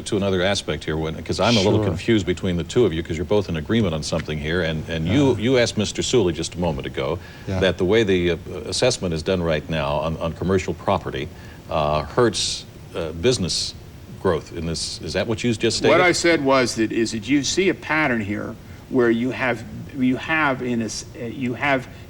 To another aspect here, because I'm a little confused between the two of you, because you're both in agreement on something here, and you asked Mr. Suley just a moment ago that the way the assessment is done right now on commercial property hurts business growth in this. Is that what you just stated? What I said was that you see a pattern here where you have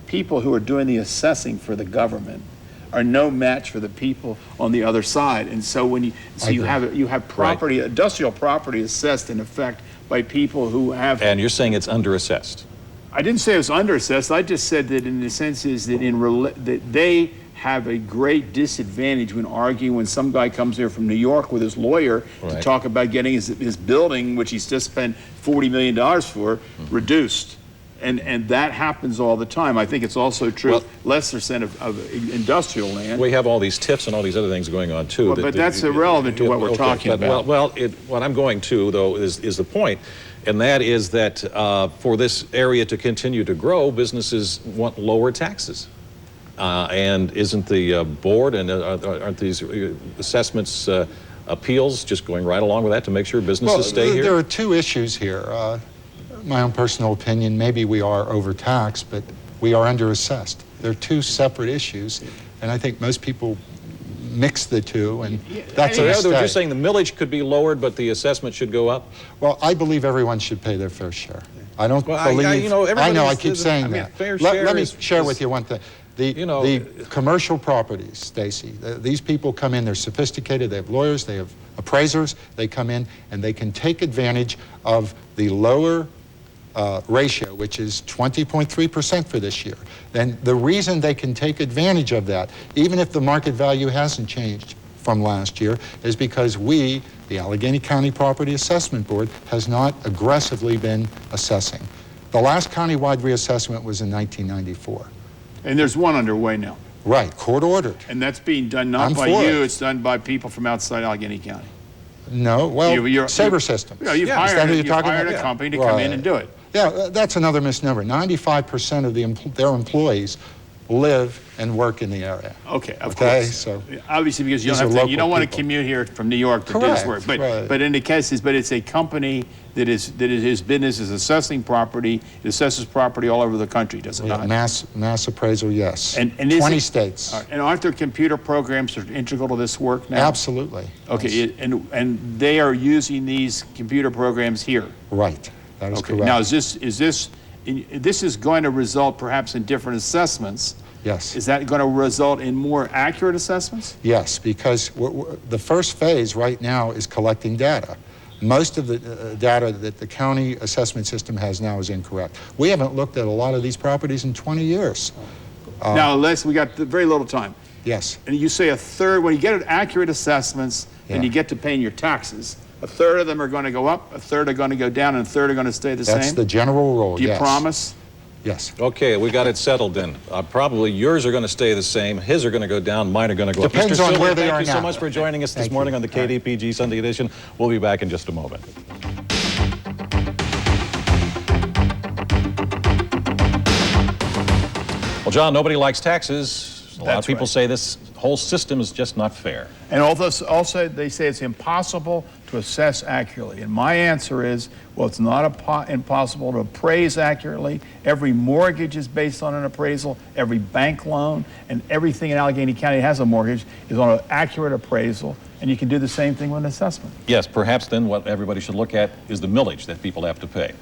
people who are doing the assessing for the government are no match for the people on the other side, and so when you have property, industrial property assessed in effect by people who have. And you're saying it's underassessed. I didn't say it was underassessed. I just said that in the sense is that that they have a great disadvantage when arguing when some guy comes here from New York with his lawyer to talk about getting his building, which he's just spent $40 million for, reduced. And that happens all the time. I think it's also true, less percent of industrial land. We have all these TIFs and all these other things going on too. Well, but that's irrelevant to what we're talking about. Well, what I'm going to, though, is the point, and that is that for this area to continue to grow, businesses want lower taxes. And isn't the board and aren't these assessments appeals just going right along with that to make sure businesses stay here? There are two issues here. My own personal opinion, maybe we are overtaxed, but we are underassessed. They're two separate issues, and I think most people mix the two, and that's a mistake. You're saying the millage could be lowered, but the assessment should go up? Well, I believe everyone should pay their fair share. I don't believe... I know, I keep saying that. Let me share with you one thing. The commercial properties, Stacy, these people come in, they're sophisticated, they have lawyers, they have appraisers, they come in and they can take advantage of the lower ratio, which is 20.3% for this year. Then the reason they can take advantage of that, even if the market value hasn't changed from last year, is because we, the Allegheny County Property Assessment Board, has not aggressively been assessing. The last countywide reassessment was in 1994. And there's one underway now. Right, court ordered. And that's being done not by you, it's done by people from outside Allegheny County. No, well, Sabre Systems. You've hired a company to come in and do it. Yeah, that's another misnomer. 95% of their employees live and work in the area. Okay, of course. So obviously, because you don't want to commute here from New York to do this work. But in the case but it's a company that his business is assessing property. It assesses property all over the country, does it not? Mass appraisal, yes. And 20 states. And aren't there computer programs that are integral to this work now? Absolutely. Okay, yes. And they are using these computer programs here. Right. That is correct. Now, this is going to result perhaps in different assessments. Yes. Is that going to result in more accurate assessments? Yes, because the first phase right now is collecting data. Most of the data that the county assessment system has now is incorrect. We haven't looked at a lot of these properties in 20 years. Now, Les, we got very little time. Yes. And you say a third, when you get accurate assessments and you get to paying your taxes, a third of them are going to go up, a third are going to go down, and a third are going to stay the same? That's the general rule, Do you promise? Yes. Okay, we got it settled then. Probably yours are going to stay the same, his are going to go down, mine are going to go up. Depends on where they are now. Thank you so much for joining us this morning on the KDPG Sunday edition. We'll be back in just a moment. Well, John, nobody likes taxes. A lot of people say this whole system is just not fair. And also they say it's impossible to assess accurately. And my answer is, well, it's not impossible to appraise accurately. Every mortgage is based on an appraisal. Every bank loan and everything in Allegheny County that has a mortgage is on an accurate appraisal. And you can do the same thing with an assessment. Yes, perhaps then what everybody should look at is the millage that people have to pay.